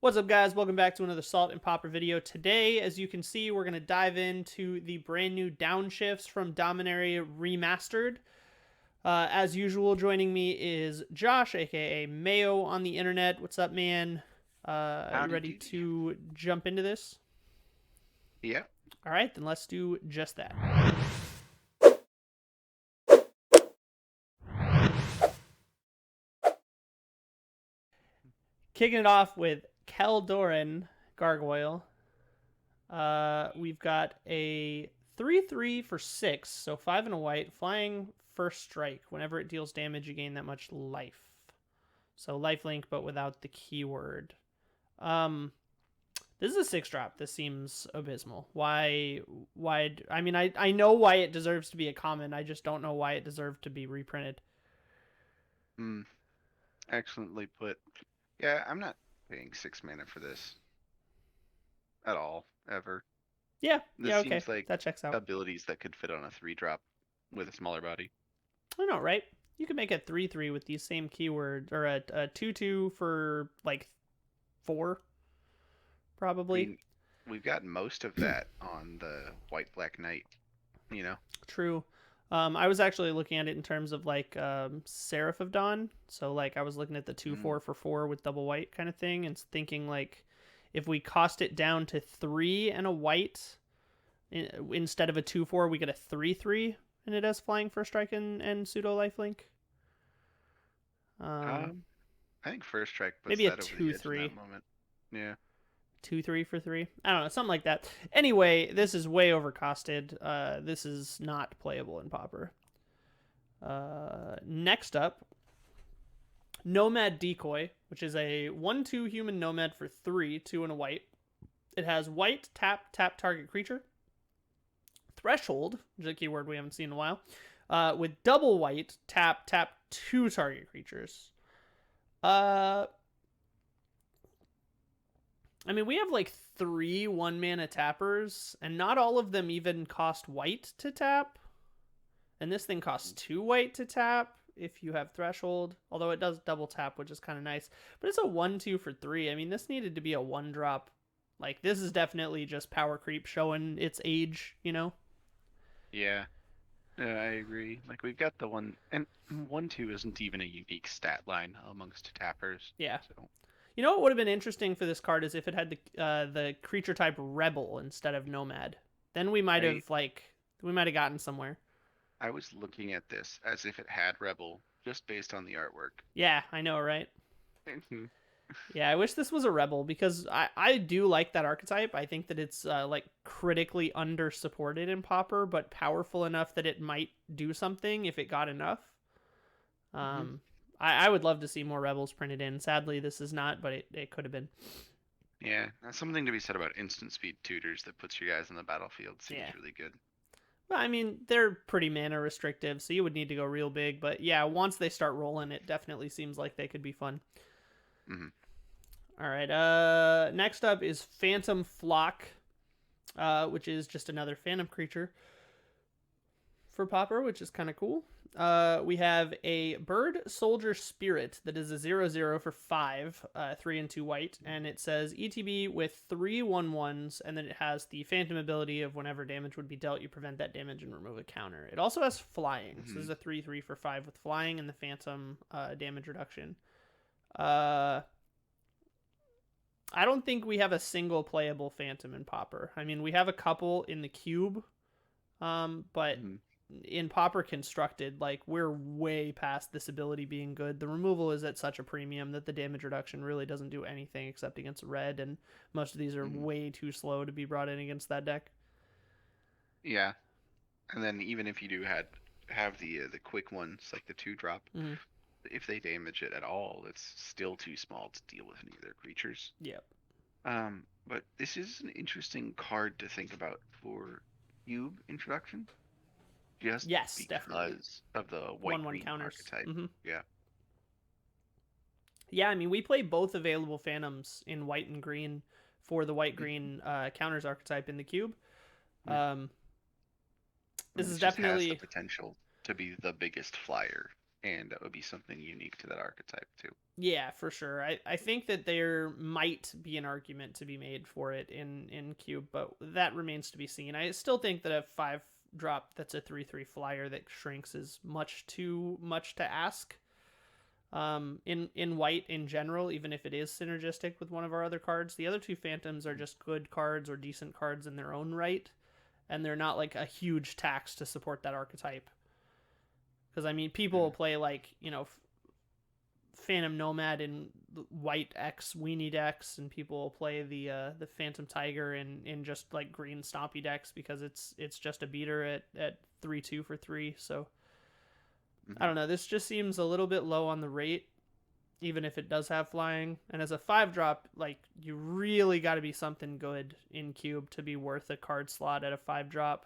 What's up, guys? Welcome back to another Salt and Pauper video. Today, as you can see, we're going to dive into the brand new downshifts from Dominaria Remastered. As usual, joining me is Josh, aka Mayo on the internet. What's up, man? You ready to jump into this? Yeah. All right, then let's do just that. Kicking it off with Keldoran Gargoyle. We've got a 3/3 for 6, so 5 and a white, flying first strike. Whenever it deals damage, you gain that much life. So lifelink, but without the keyword. This is a 6-drop. This seems abysmal. Why? I mean, I know why it deserves to be a common. I just don't know why it deserved to be reprinted. Excellently put. Yeah, I'm not paying 6 mana for this at all, ever. Yeah, This yeah, okay. seems like that checks out. abilities that could fit on a 3-drop with a smaller body. I know, right? You can make a 3/3 with these same keywords, or a 2/2 for like 4, probably. I mean, we've got most of that on the White-Black Knight, you know? True. I was actually looking at it in terms of like Seraph of Dawn. So like I was looking at the 2/4 for 4 with double white kind of thing, and thinking like if we cost it down to 3 and a white instead of a 2/4, we get a 3/3, and it has flying first strike and pseudo lifelink. I think first strike puts maybe a that over the edge 2/3 in that moment. Yeah. 2/3 for 3. I don't know, something like that. Anyway, this is way overcosted. This is not playable in Pauper. Next up, Nomad Decoy, which is a 1/2 human nomad for 3, 2 and a white. It has white, tap target creature. Threshold, which is a keyword we haven't seen in a while. With double white, tap 2 target creatures. I mean, we have like 3 1-mana tappers, and not all of them even cost white to tap. And this thing costs 2 white to tap if you have Threshold, although it does double tap, which is kind of nice. But it's a 1/2 for 3. I mean, this needed to be a 1-drop. Like, this is definitely just power creep showing its age, you know? Yeah. Yeah, I agree. Like, we've got the one, and 1/2 isn't even a unique stat line amongst tappers. Yeah. So. You know what would have been interesting for this card is if it had the creature type Rebel instead of Nomad. Then we might have gotten somewhere. I was looking at this as if it had Rebel, just based on the artwork. Yeah, I know, right? Yeah, I wish this was a Rebel, because I do like that archetype. I think that it's like critically under supported in Pauper, but powerful enough that it might do something if it got enough. I would love to see more Rebels printed in. Sadly, this is not, but it could have been. Yeah, that's something to be said about instant speed tutors that puts you guys on the battlefield. Seems really good. Well, I mean, they're pretty mana restrictive, so you would need to go real big. But yeah, once they start rolling, it definitely seems like they could be fun. All right, next up is Phantom Flock, which is just another phantom creature for Pauper, which is kind of cool. We have a Bird Soldier Spirit that is a 0/0 for 5, 3 and 2 white, and it says ETB with 3 1/1s, and then it has the Phantom ability of whenever damage would be dealt, you prevent that damage and remove a counter. It also has flying, so this is a 3/3 for 5 with flying and the Phantom damage reduction. I don't think we have a single playable Phantom in Pauper. I mean, we have a couple in the cube, but in Pauper Constructed, like, we're way past this ability being good. The removal is at such a premium that the damage reduction really doesn't do anything except against red, and most of these are way too slow to be brought in against that deck. Yeah, and then even if you do have the quick ones, like the 2-drop, if they damage it at all, it's still too small to deal with any of their creatures. Yep. But this is an interesting card to think about for cube introduction. Just because definitely. of the white-green archetype. Yeah. Yeah, I mean, we play both available Phantoms in white and green for the white-green counters archetype in the cube. This is definitely has the potential to be the biggest flyer and that would be something unique to that archetype too. Yeah, for sure. I think that there might be an argument to be made for it in Cube, but that remains to be seen. I still think that a 5-drop that's a 3/3 flyer that shrinks is much too much to ask. In white in general, even if it is synergistic with one of our other cards, the other two Phantoms are just good cards or decent cards in their own right, and they're not like a huge tax to support that archetype. Because I mean, people will play like, you know, Phantom Nomad in white X weenie decks, and people will play the Phantom Tiger in just like green stompy decks because it's just a beater at 3/2 for 3. So I don't know. This just seems a little bit low on the rate, even if it does have flying. And as a 5-drop, like, you really got to be something good in Cube to be worth a card slot at a 5-drop.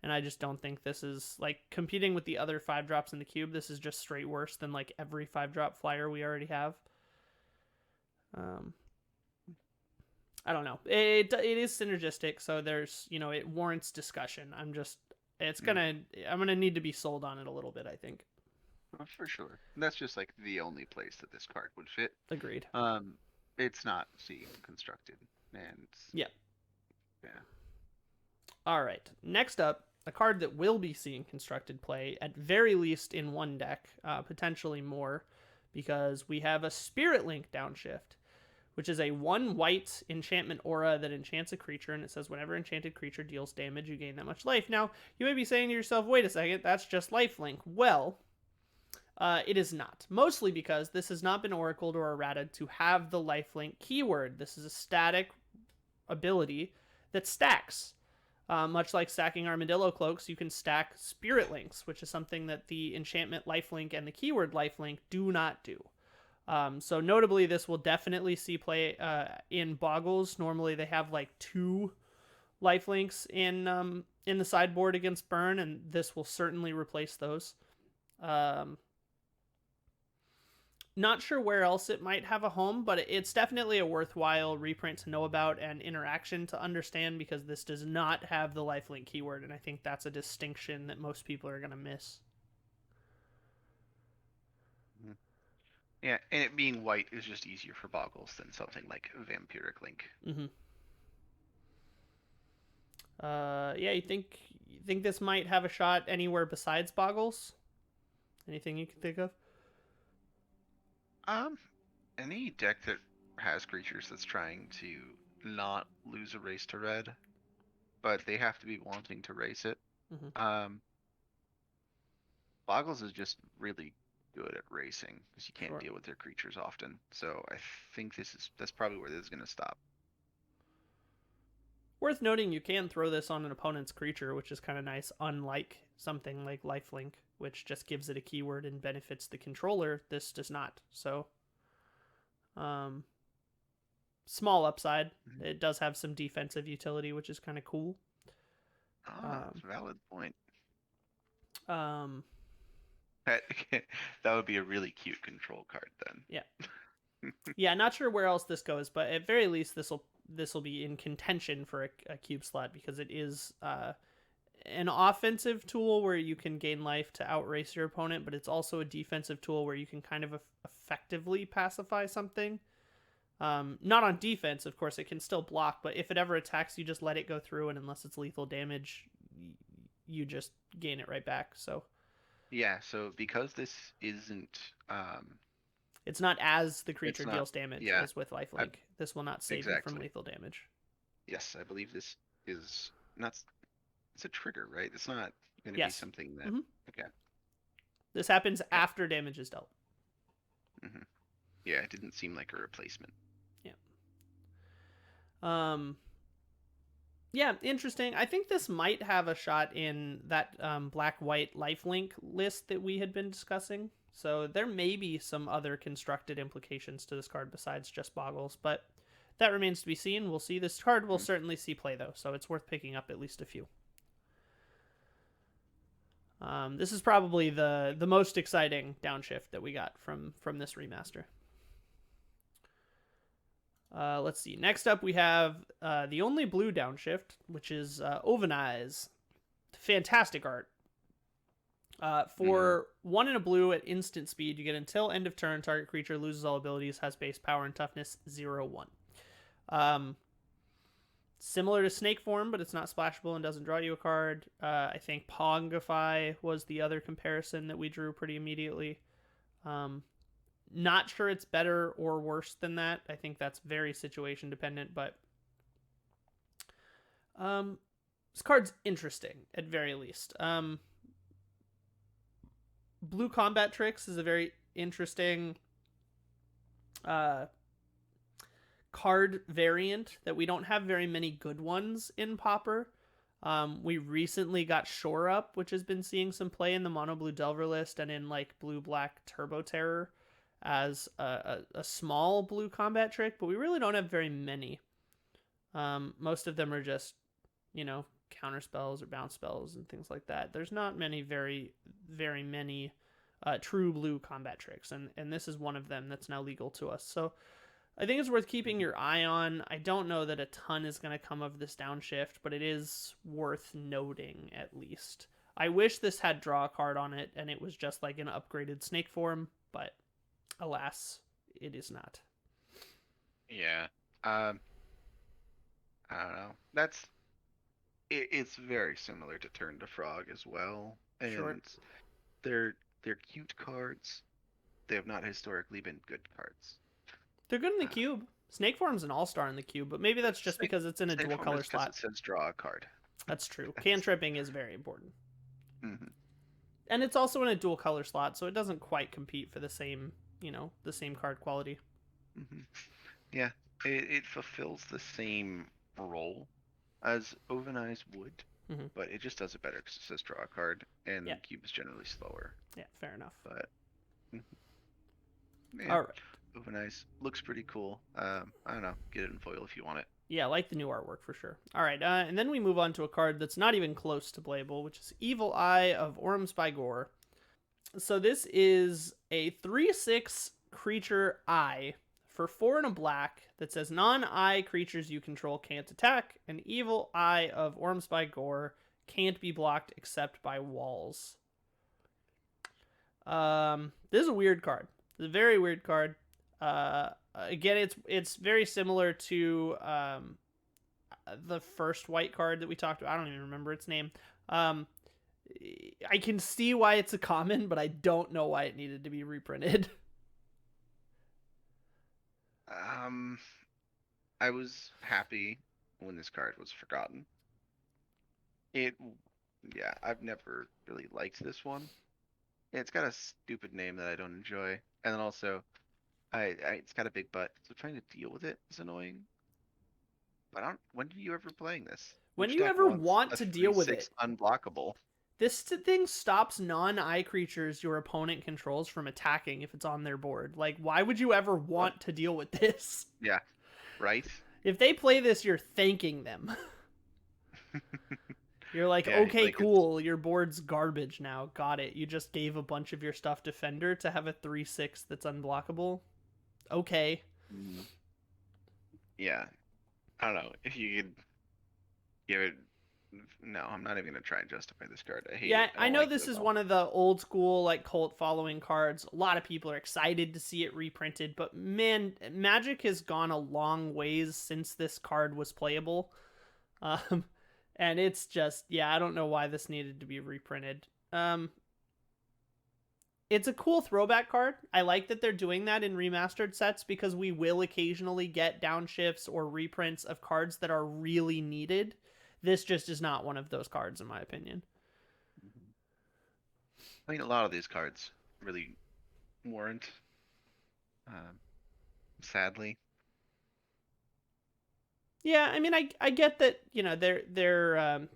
And I just don't think this is, like, competing with the other 5-drops in the Cube. This is just straight worse than, like, every 5-drop flyer we already have. I don't know. It is synergistic, so there's, you know, it warrants discussion. I'm gonna need to be sold on it a little bit, I think. For sure. That's just like the only place that this card would fit. Agreed. It's not seeing constructed, and yeah. All right. Next up, a card that will be seeing constructed play at very least in one deck, potentially more, because we have a Spirit Link downshift, which is a 1 white enchantment aura that enchants a creature, and it says whenever enchanted creature deals damage, you gain that much life. Now, you may be saying to yourself, wait a second, that's just lifelink. Well, it is not. Mostly because this has not been oracled or errated to have the lifelink keyword. This is a static ability that stacks. Much like stacking Armadillo Cloaks, you can stack Spirit Links, which is something that the enchantment lifelink and the keyword lifelink do not do. So notably, this will definitely see play in Boggles. Normally, they have like 2 lifelinks in the sideboard against Burn, and this will certainly replace those. Not sure where else it might have a home, but it's definitely a worthwhile reprint to know about and interaction to understand, because this does not have the lifelink keyword, and I think that's a distinction that most people are going to miss. Yeah, and it being white is just easier for Boggles than something like Vampiric Link. Yeah, you think this might have a shot anywhere besides Boggles? Anything you can think of? Any deck that has creatures that's trying to not lose a race to red, but they have to be wanting to race it. Boggles is just really good at racing because you can't deal with their creatures often. So I think that's probably where this is going to stop. Worth noting, you can throw this on an opponent's creature, which is kind of nice, unlike something like lifelink, which just gives it a keyword and benefits the controller. This does not. So small upside. It does have some defensive utility, which is kind of cool. That's a valid point. That would be a really cute control card then. Yeah. Yeah, not sure where else this goes, but at very least this will be in contention for a cube slot, because it is an offensive tool where you can gain life to outrace your opponent, but it's also a defensive tool where you can kind of effectively pacify something. Not on defense, of course, it can still block, but if it ever attacks, you just let it go through, and unless it's lethal damage, you just gain it right back. So yeah, so because this isn't it's not as the creature deals damage as with lifelink. This will not save you from lethal damage. Yes, I believe this is not. It's a trigger, right? It's not going to be something that. Okay. This happens after damage is dealt. Yeah, it didn't seem like a replacement. Yeah. Yeah, interesting. I think this might have a shot in that black-white lifelink list that we had been discussing. So there may be some other constructed implications to this card besides just Boggles, but that remains to be seen. We'll see. This card will certainly see play, though, so it's worth picking up at least a few. This is probably the most exciting downshift that we got from this remaster. Let's see. Next up, we have the only blue downshift, which is Ovinize. Fantastic art. For 1 and a blue at instant speed, you get until end of turn, target creature loses all abilities, has base power and toughness 0/1. Similar to Snake Form, but it's not splashable and doesn't draw you a card. I think Pongify was the other comparison that we drew pretty immediately. Not sure it's better or worse than that. I think that's very situation dependent, but this card's interesting at very least. Blue Combat Tricks is a very interesting card variant that we don't have very many good ones in Pauper. We recently got Shore Up, which has been seeing some play in the Mono Blue Delver list and in like Blue Black Turbo Terror as a small blue combat trick, but we really don't have very many. Most of them are just, counter spells or bounce spells and things like that. There's not many very many true blue combat tricks, and this is one of them that's now legal to us. So I think it's worth keeping your eye on. I don't know that a ton is going to come of this downshift, but it is worth noting at least. I wish this had draw a card on it and it was just like an upgraded Snake Form, but alas, it is not. Yeah. I don't know. It's very similar to Turn to Frog as well. And Sure. they're cute cards. They have not historically been good cards. They're good in the cube. Snake Form's an all-star in the cube, but maybe that's just because it's in a dual color slot. It says draw a card. That's true. Cantripping is very important. Mm-hmm. And it's also in a dual color slot, so it doesn't quite compete for the same, the same card quality. Mm-hmm. Yeah, it fulfills the same role as Ovinize would, but it just does it better because it says draw a card, and the cube is generally slower. Yeah, fair enough. But all right. Ovinize looks pretty cool. I don't know. Get it in foil if you want it. Yeah, I like the new artwork for sure. All right, and then we move on to a card that's not even close to playable, which is Evil Eye of Orms-by-Gore. So this is a 3/6 creature eye for 4 and a black that says non-eye creatures you control can't attack, and Evil Eye of Orms-by-Gore can't be blocked except by walls. This is a weird card. It's a very weird card. Again, it's very similar to the first white card that we talked about. I don't even remember its name. I can see why it's a common, but I don't know why it needed to be reprinted. I was happy when this card was forgotten. I've never really liked this one. It's got a stupid name that I don't enjoy, and then also it's got a big butt, so trying to deal with it is annoying. But when do you ever playing this? When do you ever want to deal with it? Unblockable. This thing stops non-eye creatures your opponent controls from attacking if it's on their board. Like, why would you ever want to deal with this? Yeah, right? If they play this, you're thanking them. You're like, okay, cool, your board's garbage now. Got it. You just gave a bunch of your stuff to Fender to have a 3/6 that's unblockable. Okay. Yeah. I don't know. If you could give it... No, I'm not even going to try and justify this card. I hate it. I know this is one of the old school, like, cult following cards. A lot of people are excited to see it reprinted, but man, Magic has gone a long ways since this card was playable. And it's just, I don't know why this needed to be reprinted. It's a cool throwback card. I like that they're doing that in remastered sets because we will occasionally get downshifts or reprints of cards that are really needed. This just is not one of those cards, in my opinion. I mean, a lot of these cards really weren't, sadly. Yeah, I mean, I get that,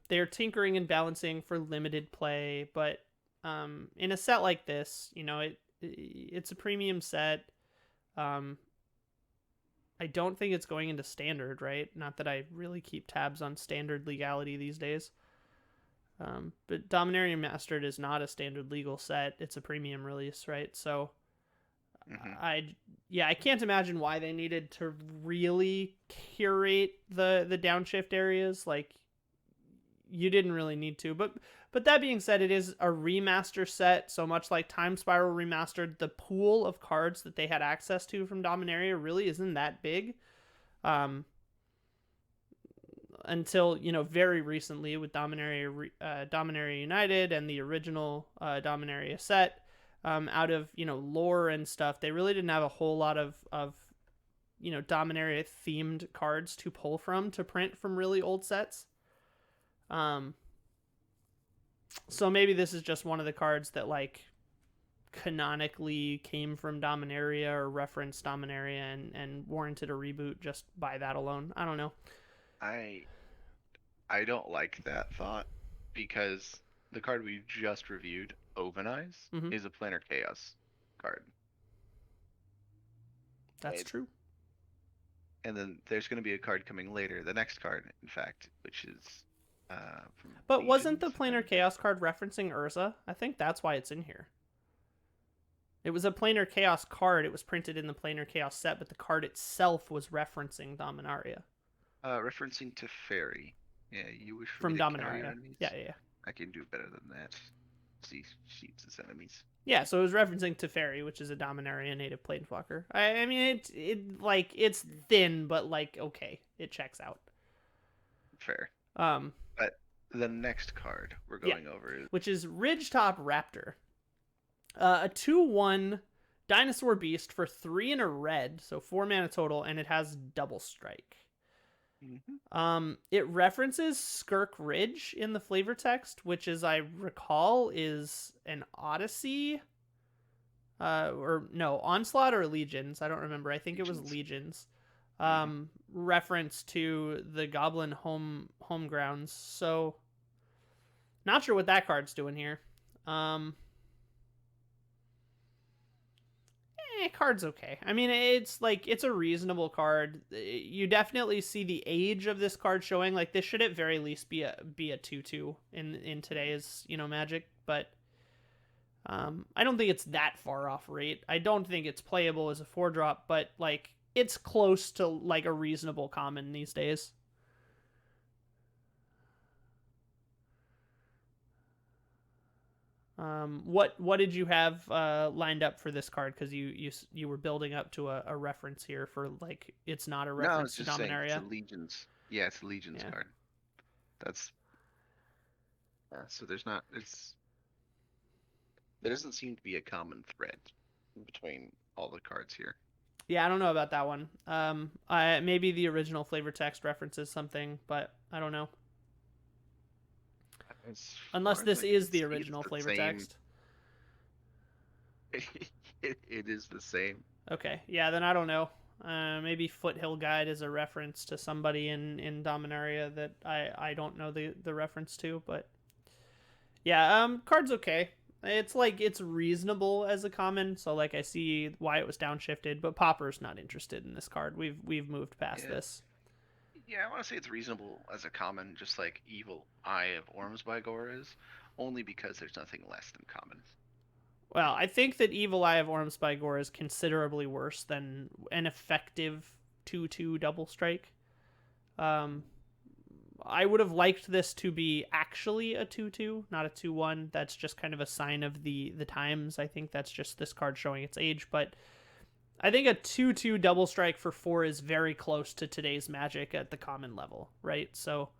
they're tinkering and balancing for limited play, but in a set like this, it's a premium set. I don't think it's going into standard, right? Not that I really keep tabs on standard legality these days. But Dominaria Remastered is not a standard legal set. It's a premium release, right? So I can't imagine why they needed to really curate the downshift areas. Like, you didn't really need to. But that being said, it is a remaster set, so much like Time Spiral Remastered, the pool of cards that they had access to from Dominaria really isn't that big. Until, you know, very recently with Dominaria United and the original Dominaria set, out of, you know, lore and stuff, they really didn't have a whole lot of you know, Dominaria themed cards to pull from to print from really old sets. So maybe this is just one of the cards that like canonically came from Dominaria or referenced Dominaria and warranted a reboot just by that alone. I don't know. I don't like that thought because the card we just reviewed, Ovinize, is a planar chaos card. That's true. And then there's going to be a card coming later, the next card, in fact, which is from But wasn't the planar chaos card referencing Urza? I think that's why it's in here. It was a planar chaos card. It was printed in the planar chaos set, but the card itself was referencing Dominaria. Referencing to Fairy. Yeah, you wish from Dominaria. Yeah. I can do better than that. See sheets as enemies. Yeah, so it was referencing Teferi, which is a Dominaria native planeswalker. I mean, it's thin, but like okay, it checks out. Fair. But the next card we're going over is, which is Ridgetop Raptor, a 2/1 dinosaur beast for 3 and a red, so 4 mana total, and it has double strike. It references Skirk Ridge in the flavor text, which, as I recall, is an Odyssey, or no, Onslaught or Legions. I don't remember. I think it was Legions. Reference to the Goblin homegrounds. So, not sure what that card's doing here. Card's okay. I mean, it's a reasonable card. You definitely see the age of this card showing. Like, this should at very least be a 2/2 in today's, you know, Magic. But I don't think it's that far off rate. I don't think it's playable as a 4-drop, but like it's close to like a reasonable common these days. What did you have lined up for this card? Because you were building up to a reference here for like it's not a reference to Dominaria. It's a Legions. Yeah, it's a Legions card. That's so there doesn't seem to be a common thread between all the cards here. Yeah, I don't know about that one. Maybe the original flavor text references something, but I don't know. Unless this is the original flavor text. It is the same. Okay, yeah, then I don't know. Maybe Foothill Guide is a reference to somebody in Dominaria that I don't know the reference to, but yeah, card's okay. It's reasonable as a common, so like I see why it was downshifted, but Pauper's not interested in this card. We've moved past this. Yeah, I want to say it's reasonable as a common, just like Evil Eye of Orms-by-Gore is, only because there's nothing less than common. Well, I think that Evil Eye of Orms-by-Gore is considerably worse than an effective 2/2 double strike. I would have liked this to be actually a 2/2, not a 2/1. That's just kind of a sign of the times. I think that's just this card showing its age, but I think a 2/2 double strike for 4 is very close to today's Magic at the common level, right? So,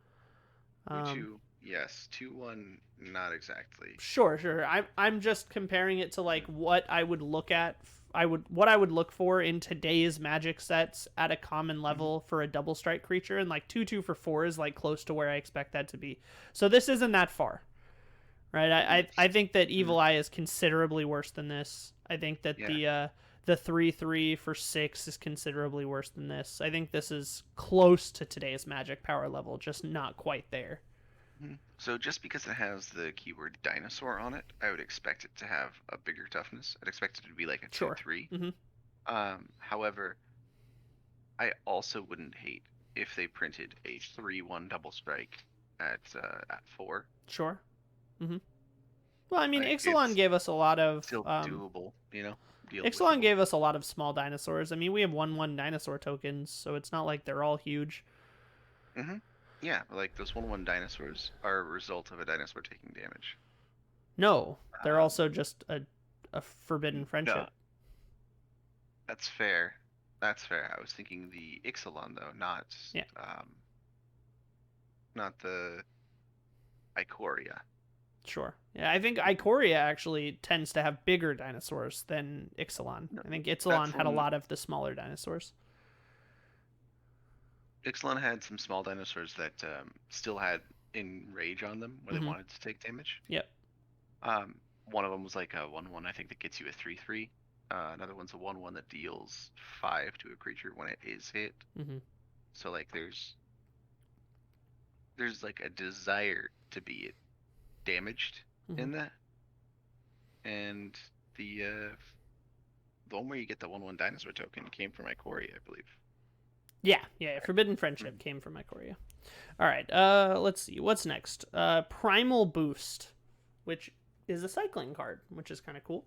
2/2, yes. 2/1, not exactly. Sure. I'm just comparing it to like what I would look at. What I would look for in today's Magic sets at a common level for a double strike creature, and like 2/2 for 4 is like close to where I expect that to be. So this isn't that far, right? I think that Evil Eye is considerably worse than this. I think that the 3/3 for 6 is considerably worse than this. I think this is close to today's Magic power level, just not quite there. So just because it has the keyword dinosaur on it, I would expect it to have a bigger toughness. I'd expect it to be like a 2/3. However, I also wouldn't hate if they printed a 3/1 double strike at 4. Sure. Well, I mean, Ixalan gave us a lot of still doable, you know. Ixalan gave us a lot of small dinosaurs. I mean, we have 1/1 dinosaur tokens, so it's not like they're all huge. Yeah, like those 1/1 dinosaurs are a result of a dinosaur taking damage. No, they're Um, also just a forbidden no, friendship. that's fair. That's fair. I was thinking the Ixalan though, Yeah, um, not the Ikoria. sure. Yeah, I think Ikoria actually tends to have bigger dinosaurs than Ixalan. No, I think that's Ixalan had a one. lot of the smaller dinosaurs. Ixalan had some small dinosaurs that still had enrage on them where they Mm-hmm. wanted to take damage. Yep. Um, one of them was like a 1/1, I think, that gets you a 3/3. Another one's a 1/1 that deals 5 to a creature when it is hit. Mm-hmm. So like there's like a desire to be damaged Mm-hmm. in that, and the one where you get the 1/1 dinosaur token came from Ikoria, I believe. Yeah, yeah. Forbidden friendship Mm. came from Ikoria. All right. Let's see. What's next? Primal Boost, which is a cycling card, which is kind of cool.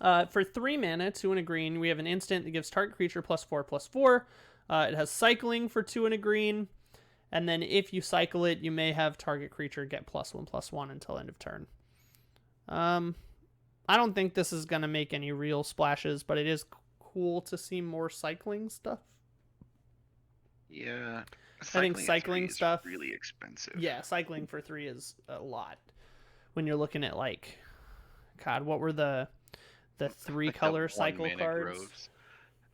For 3 mana, 2 and a green, we have an instant that gives target creature +4/+4. It has cycling for 2 and a green, and then if you cycle it, you may have target creature get +1/+1 until end of turn. I don't think this is gonna make any real splashes, but it is cool to see more cycling stuff. Yeah, I think cycling at 3 cycling is stuff, really expensive. yeah, cycling for 3 is a lot. When you're looking at like, God, what were the 3 Like the color 1 cycle mana cards? groves.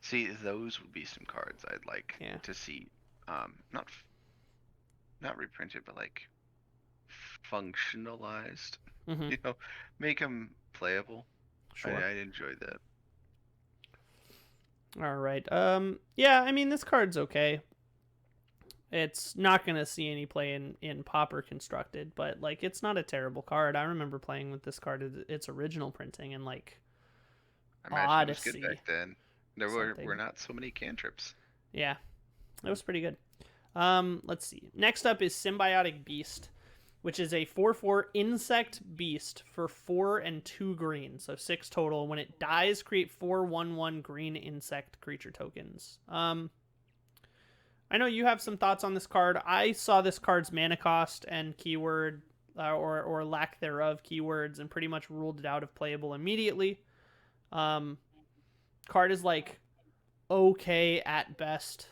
See, those would be some cards I'd like Yeah. to see. Not not reprinted, but like functionalized. Mm-hmm. You know, make them playable. Sure. I'd enjoy that. All right. Yeah, I mean this card's okay. It's not gonna see any play in Pauper constructed, but like it's not a terrible card. I remember playing with this card at its original printing and like I imagine it was good back Odyssey then. There were something. not so many cantrips. Yeah, it was pretty good. Let's see. Next up is Symbiotic Beast, which is a 4/4 insect beast for 4 and 2 green, so 6 total. When it dies, create 4/1/1 green insect creature tokens. I know you have some thoughts on this card. I saw this card's mana cost and keyword, or lack thereof keywords, and pretty much ruled it out of playable immediately. Um, Card is like okay at best,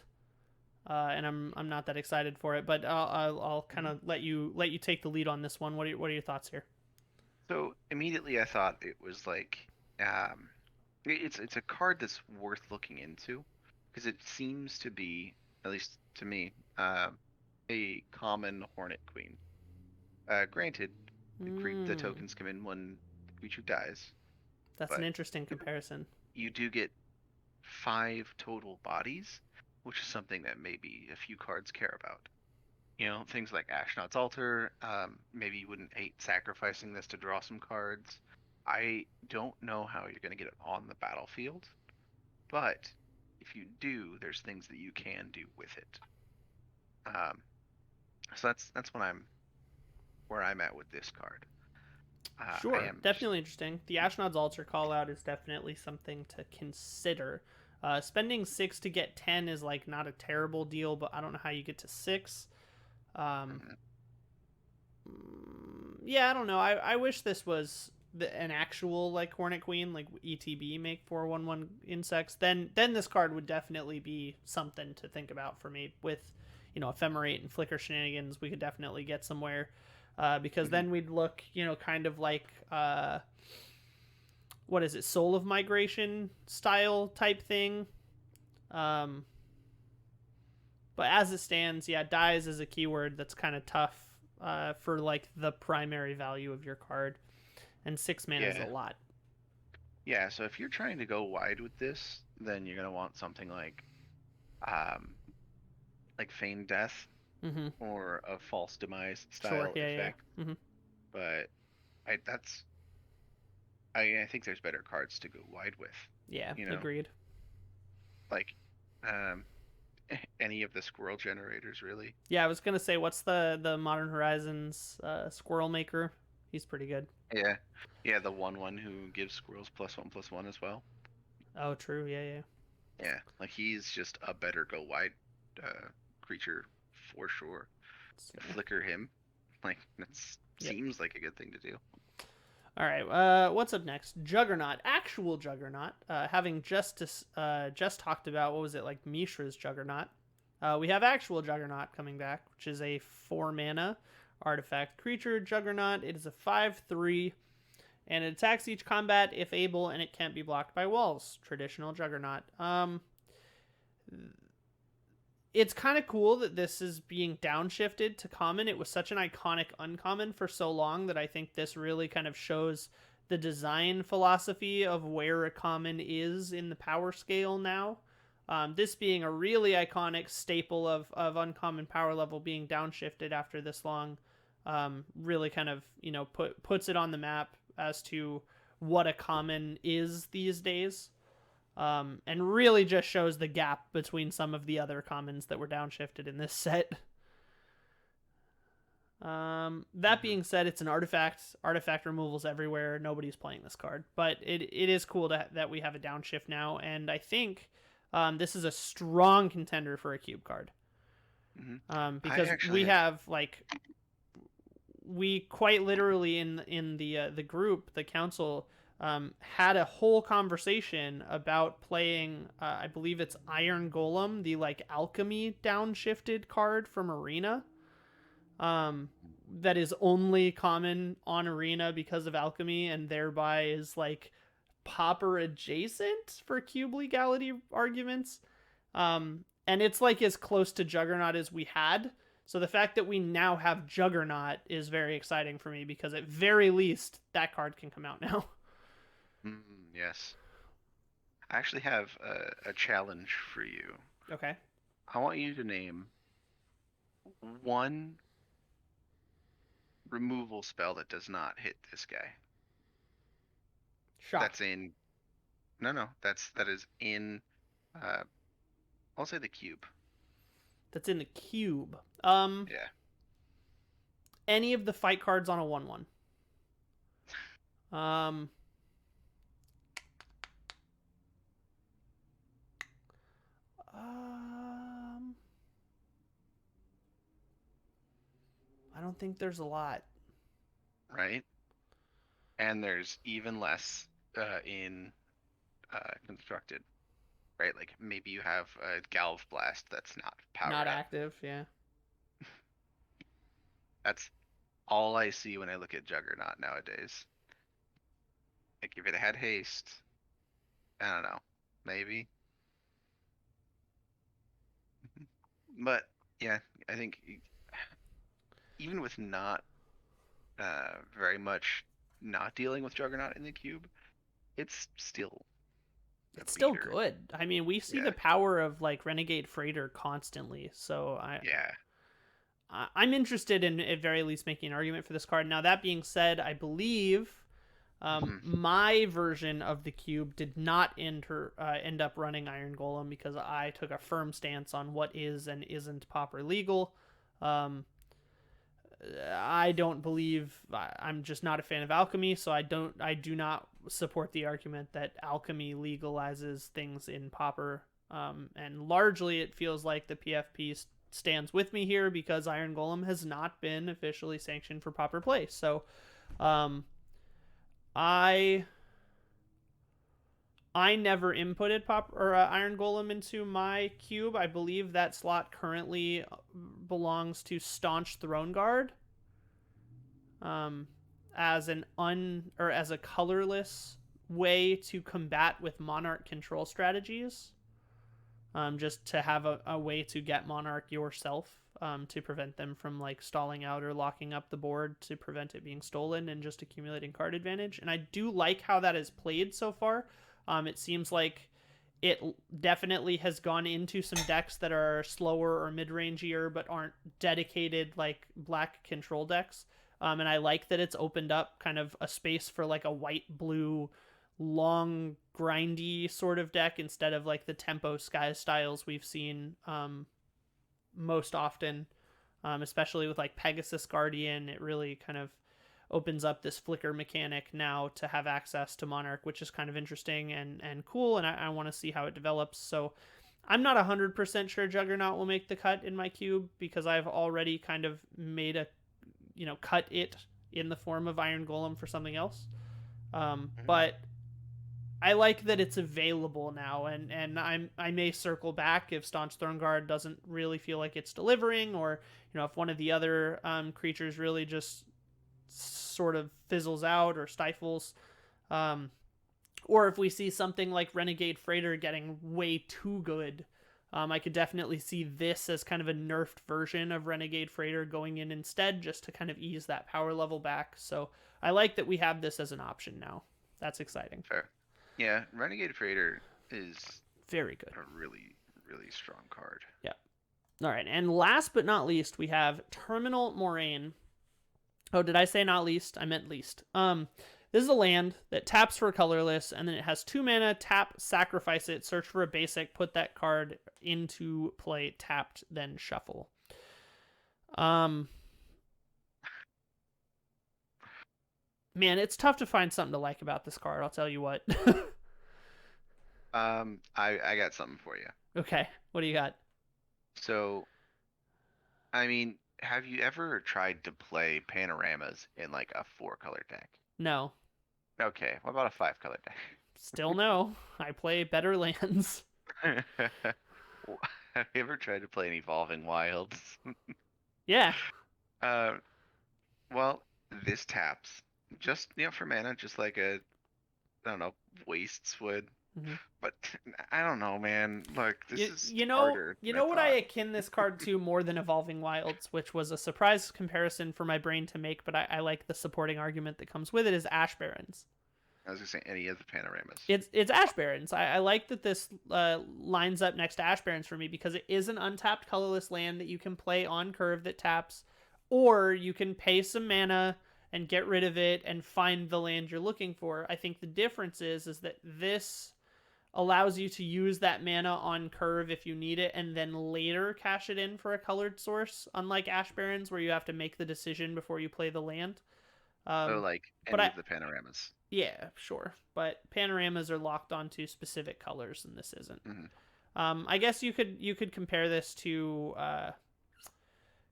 and I'm not that excited for it. But I'll kind of let you take the lead on this one. What are your thoughts here? So immediately I thought it was like, um, it's a card that's worth looking into because it seems to be, at least to me, a common Hornet Queen. Granted, the Mm, tokens come in when the creature dies, that's an but interesting comparison. you do get 5 total bodies, which is something that maybe a few cards care about. You know, things like Ashnod's Altar. Maybe you wouldn't hate sacrificing this to draw some cards. I don't know how you're going to get it on the battlefield, but if you do, there's things that you can do with it. Um, so that's when where I'm at with this card. I Sure, am just definitely interesting. The Ashnod's Altar call out is definitely something to consider. Spending 6 to get 10 is like not a terrible deal, but I don't know how you get to 6. Um, mm, yeah, I don't know. I wish this was an actual like Hornet Queen, like ETB make 4/1/1 insects. Then this card would definitely be something to think about for me. With ephemerate and flicker shenanigans, we could definitely get somewhere. Because mhm. then we'd look, kind of like what is it, Soul of Migration style type thing. Um, but as it stands, yeah, dies is a keyword that's kind of tough for like the primary value of your card, and 6 mana is a Yeah, lot. yeah. So if you're trying to go wide with this, then you're gonna want something um, like Feign Death Mm-hmm. or a False Demise Sure. style Yeah. Yeah. effect. Mm-hmm. But that's I think there's better cards to go wide with. Yeah. You know, Agreed. like um, any of the squirrel generators really. Yeah, I was gonna say, what's the Modern Horizons Squirrel Maker? He's pretty good. Yeah, yeah, the 1/1 who gives squirrels +1/+1 as well. Oh, true. Yeah. Yeah. Yeah, like he's just a better go wide creature for sure. So, Flicker him, like that yep. seems like a good thing to do. All right. What's up next? Juggernaut, actual Juggernaut. Having just talked about what was it like Mishra's Juggernaut. We have actual Juggernaut coming back, which is a 4-mana artifact creature Juggernaut. It is a 5/3, and it attacks each combat if able, and it can't be blocked by walls. Traditional Juggernaut. It's kind of cool that this is being downshifted to common. It was such an iconic uncommon for so long that I think this really kind of shows the design philosophy of where a common is in the power scale now. This being a really iconic staple of uncommon power level being downshifted after this long, really kind of, puts it on the map as to what a common is these days. And really just shows the gap between some of the other commons that were downshifted in this set. That being said, it's an artifact. Artifact removals everywhere. Nobody's playing this card. But it is cool that we have a downshift now. And I think this is a strong contender for a cube card. Because we have, we quite literally in the group, the council, had a whole conversation about playing, I believe it's Iron Golem, the alchemy downshifted card from Arena. That is only common on Arena because of alchemy, and thereby is Pauper adjacent for cube legality arguments. And it's as close to Juggernaut as we had. So the fact that we now have Juggernaut is very exciting for me, because at very least that card can come out now. Yes. I actually have a challenge for you. Okay. I want you to name one removal spell that does not hit this guy. Shock. That's in... No. That is in... I'll say the cube. That's in the cube. Yeah. Any of the fight cards on a 1/1. I don't think there's a lot. Right? And there's even less in constructed. Right? Maybe you have a Galv Blast that's not powered Not up. active, yeah. That's all I see when I look at Juggernaut nowadays. If it had haste, I don't know, maybe. But yeah, I think even with not very much not dealing with Juggernaut in the cube, it's still still good. I mean, we see the power of Renegade Freighter constantly, so I'm interested in at very least making an argument for this card. Now, that being said, I believe my version of the cube did not end up running Iron Golem, because I took a firm stance on what is and isn't Pauper legal. I don't believe, I'm just not a fan of alchemy, so I do not support the argument that alchemy legalizes things in Pauper. And largely it feels like the PFP stands with me here, because Iron Golem has not been officially sanctioned for Pauper play. So I never inputted Iron Golem into my cube. I believe that slot currently belongs to Staunch Throne Guard, as a colorless way to combat with Monarch control strategies. Just to have a way to get Monarch yourself, to prevent them from stalling out or locking up the board, to prevent it being stolen and just accumulating card advantage. And I do like how that is played so far. It seems like it definitely has gone into some decks that are slower or mid-rangier but aren't dedicated black control decks. And I like that it's opened up kind of a space for a white-blue long grindy sort of deck, instead of the tempo sky styles we've seen most often, especially with Pegasus Guardian. It really kind of opens up this flicker mechanic now to have access to Monarch, which is kind of interesting and cool, and I want to see how it develops. So I'm not 100% sure Juggernaut will make the cut in my cube because I've already kind of made a, cut it in the form of Iron Golem for something else. But I like that it's available now, and I may circle back if Staunch Throneguard doesn't really feel like it's delivering, or if one of the other creatures really just sort of fizzles out or stifles, or if we see something like Renegade Freighter getting way too good. I could definitely see this as kind of a nerfed version of Renegade Freighter going in instead, just to kind of ease that power level back. So I like that we have this as an option now. That's exciting. Fair. Yeah, Renegade Freighter is very good. A really, really strong card. Yeah. All right, and last but not least, we have Terminal Moraine. Oh, did I say not least? I meant least. This is a land that taps for colorless, and then it has 2 mana, tap, sacrifice it, search for a basic, put that card into play, tapped, then shuffle. Man, it's tough to find something to like about this card, I'll tell you what. I got something for you. Okay, what do you got? So, I mean, have you ever tried to play panoramas in like a 4-color deck? No. Okay, what about a 5-color deck? Still no. I play better lands. Have you ever tried to play an Evolving Wilds? Yeah. Well, this taps just for mana, just like a, I don't know, Wastes would. Mm-hmm. But I don't know, man. Look, this is harder. You know what I akin this card to more than Evolving Wilds, which was a surprise comparison for my brain to make, but I like the supporting argument that comes with it, is Ash Barrens. I was gonna say any of the panoramas. It's Ash Barrens. I like that this lines up next to Ash Barrens for me because it is an untapped colorless land that you can play on curve that taps, or you can pay some mana and get rid of it and find the land you're looking for. I think the difference is that this allows you to use that mana on curve if you need it, and then later cash it in for a colored source, unlike Ash Barrens, where you have to make the decision before you play the land. Like any of the panoramas. Yeah, sure. But panoramas are locked onto specific colors, and this isn't. Mm-hmm. I guess you could compare this to...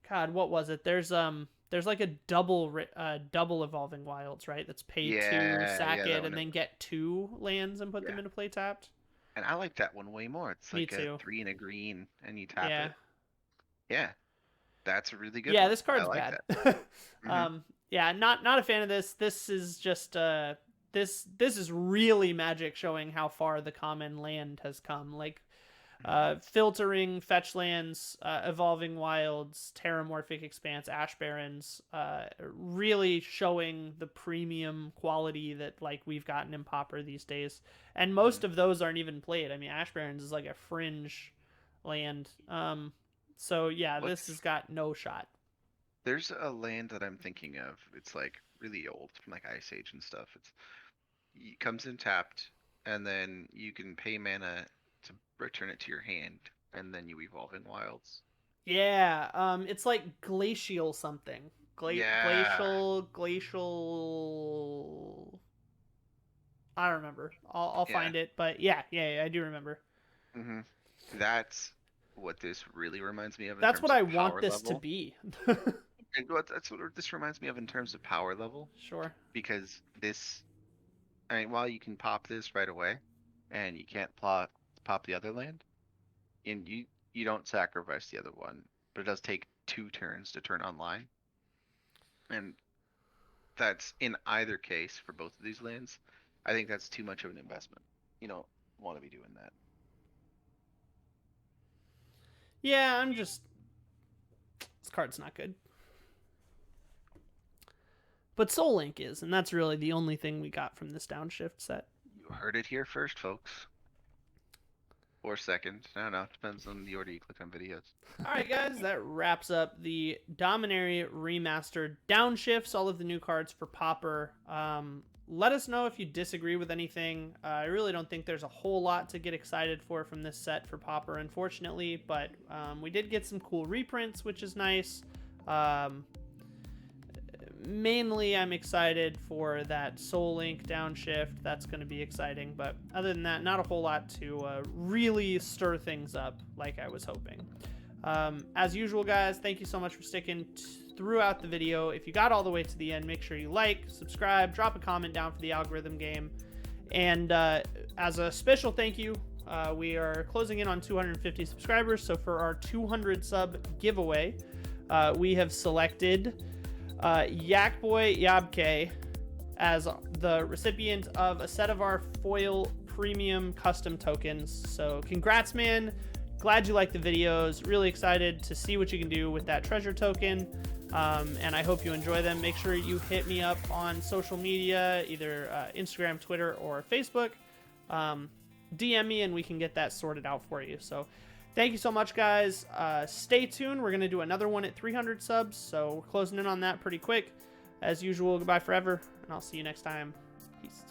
God, what was it? There's like a double Evolving Wilds, right? That's pay 2, sack it, and then get 2 lands and put them into play tapped. And I like that one way more. It's like a 3 and a green, and you tap it. Yeah, that's a really good. Yeah, one. This card's bad. Mm-hmm. Yeah, not a fan of this. This is just this is really Magic showing how far the common land has come. Like. Filtering, fetch lands, Evolving Wilds, Terramorphic Expanse, Ash Barrens, really showing the premium quality that like we've gotten in Pauper these days. And most of those aren't even played. I mean, Ash Barrens is like a fringe land. So yeah, this has got no shot. There's a land that I'm thinking of. It's like really old from like Ice Age and stuff. It comes in tapped, and then you can pay mana to return it to your hand, and then you evolve in Wilds. Yeah, it's like glacial something. Glacial. I don't remember. I'll find it, but yeah, I do remember. Mm-hmm. That's what this really reminds me of. That's what I want this to be. That's what this reminds me of in terms of power level. Sure. Because this, I mean, while you can pop this right away, and you can't pop the other land, and you don't sacrifice the other one, but it does take 2 turns to turn online, and that's in either case for both of these lands. I think that's too much of an investment. You don't want to be doing that. Yeah, this card's not good. But Soul Link is, and that's really the only thing we got from this downshift set. You heard it here first, folks. Or second. I don't know. Depends on the order you click on videos. Alright, guys. That wraps up the Dominaria Remastered downshifts. All of the new cards for Pauper. Let us know if you disagree with anything. I really don't think there's a whole lot to get excited for from this set for Pauper, unfortunately. But we did get some cool reprints, which is nice. mainly I'm excited for that Soul Link downshift. That's going to be exciting, but other than that, not a whole lot to really stir things up like I was hoping. As usual, guys, thank you so much for sticking throughout the video. If you got all the way to the end, make sure you like, subscribe, drop a comment down for the algorithm game. And as a special thank you, we are closing in on 250 subscribers. So for our 200 sub giveaway, we have selected Yakboy Yabke as the recipient of a set of our foil premium custom tokens. So congrats, man. Glad you liked the videos. Really excited to see what you can do with that treasure token. And I hope you enjoy them. Make sure you hit me up on social media, either Instagram, Twitter, or Facebook. DM me and we can get that sorted out for you. So thank you so much, guys. Stay tuned. We're going to do another one at 300 subs. So we're closing in on that pretty quick. As usual, goodbye forever, and I'll see you next time. Peace.